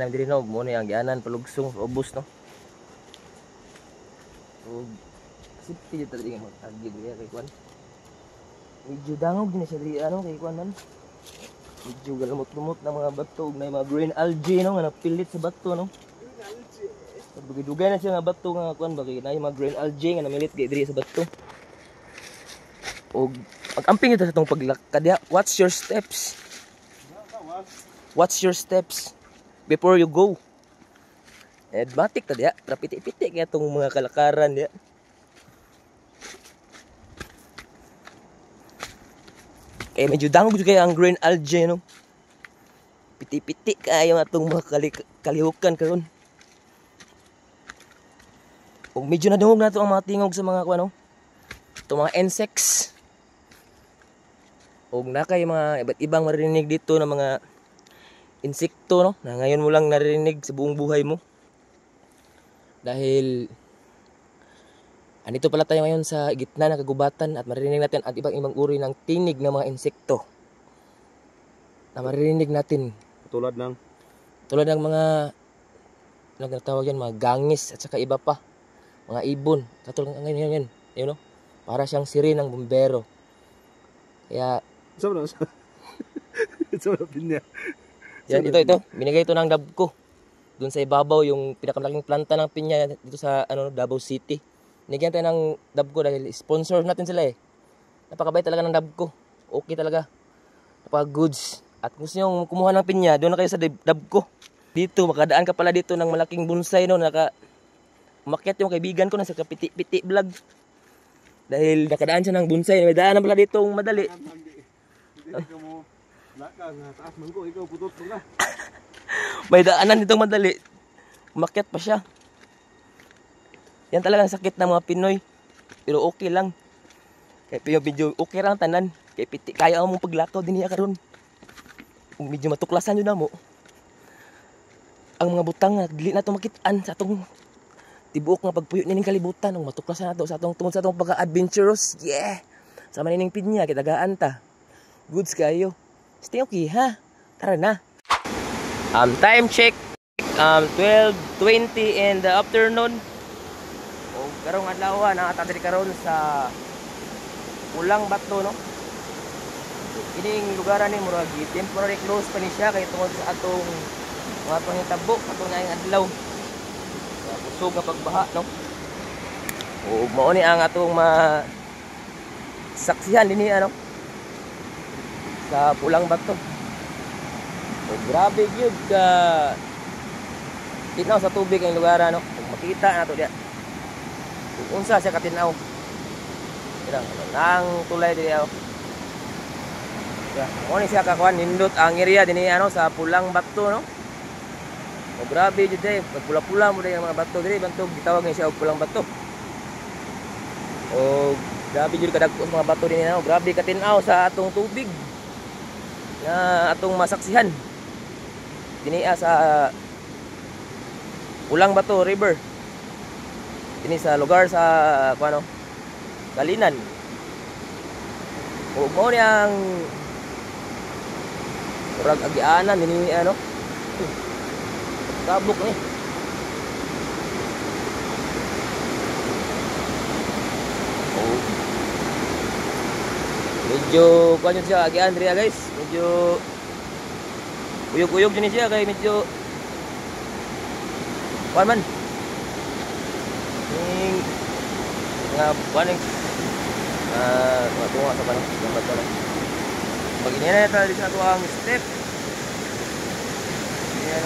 namin diri no, mo ni ang gianan palugsong ubos no. So safety jud tadi nga magtagi diri kay kuan. Medyo dangog din siya diri ano kay kuan man. Medyo galamot-lumot na mga bato na mga green algae no nga napilit sa bato no. Dugay na siya nga bato nga kuan ba kay na mga green algae nga namilit diri sa bato. Og pag-amping ito sa itong paglakad ya. Watch your steps. Watch your steps before you go. Matik ta diya. Rapiti-piti kaya itong mga kalakaran diya. Eh medyo dangog kaya ang green algae no. Piti-piti kaya itong mga kalihukan karon. Og medyo nadungog na ito ang mga tingog sa mga ano. Itong mga insects. Og nakay mga iba't ibang marinig dito ng mga insekto no na ngayon mo lang narinig sa buong buhay mo. Dahil andito pala tayo ngayon sa gitna ng kagubatan at maririnig natin at ibang uri ng tinig ng mga insekto. Na maririnig natin tulad ng mga ano tawag yan, mga gangis at saka iba pa. Mga ibon. Katulad ngayon, you know? Para siyang sirin ng bumbero. Kaya Sobrang pinya. yan, ito. Binigay ito ng Dabco. Doon sa ibabaw, yung pinakamalaking planta ng pinya dito sa Davao City. Binigyan tayo ng Dabco dahil sponsor natin sila eh. Napakabait talaga ng Dabco. Okay talaga. Napaka-goods. At kung gusto nyo kumuha ng pinya, doon na kayo sa Dabco. Dito, makadaan ka pala dito ng malaking bonsai no. Umakyat yung kaibigan ko na sa Kapiti-Piti Vlog. Dahil nakadaan siya ng bonsai. May daanan pala dito madali. May daanan ditong madali. Umakyat pa siya. Yan talagang sakit ng mga Pinoy. Pero okay lang. Kaya medyo okay lang tanan. Kaya mong paglakaw din niya karon. Kung medyo matuklasan yun na mo. Ang mga butang na dili na ito makitaan sa atong tibuok nga pagpuyo nining kalibutan. Ang matuklasan na ito sa atong tungkol sa atong pagka-adventurous. Yeah! Sama nining pinya, kitagaan ta. Goods kayo. Stay okay ha. Tara na. Time check. 12:20 in the afternoon. O karong adlaw na atadiri karon sa Pulang Bato no. Ining lugaran ni murag temporary close pa ni siya kay tungod sa atong mga panghitabo atong naing adlaw. Kusog nga pagbaha no. O mao ni ang atong saksihan dinhi ano sa Pulang Bato. O grabe gyud ka tinaw sa tubig ang lugar no. Kung makita nato diya. Kung unsa siya katinaw. Irang nang tulay diya. Ya, mo ni siya kakuan nindot ang area dinhi ano sa Pulang Bato no. O grabe jud day, pagpula-pula mo day ang mga bato diri bantog gitawag ni siya og Pulang Bato. O grabe jud kadagko mga bato dinhi no. Grabe katinaw sa atong tubig. Na atong masaksihan dinhi sa Pulang Bato River dinhi sa lugar sa kuano Kalinan. O mo ni ang urag agianan dinhi ano kabuk ni medyo kuan siya agian diri guys. Medyo uyog-uyog din siya kay medyo kuan man ning nga paning tunga sa panang gambat na pag inina na dito sa ang step yan.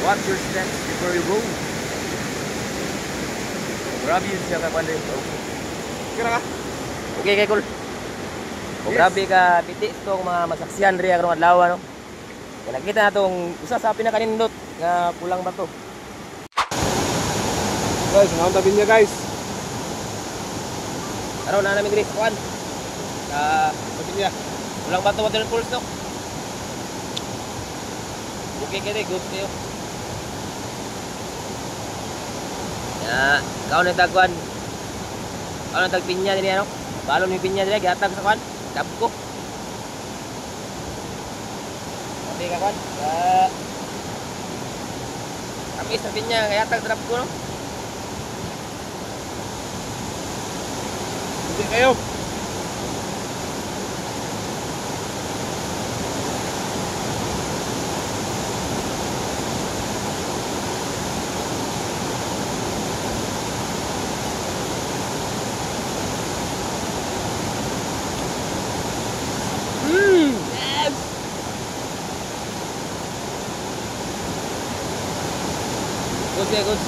Watch your steps before you go. Grabe yun siya ka pandai. Kira ka? Okay kay cool. O grabe ka piti itong mga masaksihan riya karong adlaw no. Kaya nakita na itong usa sa pinakanindot nga Pulang Bato. Guys, ang tabi niya guys. Araw na namin diri kuan. Tabi niya. Pulang Bato waterfalls no. Okay kaya good kayo. Ya, kau na tagkuan. Kau na tagpinya diri ano? Balon ni pinya diri gihatag sa kuan. Dabco. Grabe ka kon. Kami sa pinya kaya tag drop ko no. Hindi kayo. Yes. Good.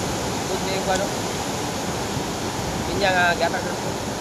Good yung ano. Pinya nga gata drop ko.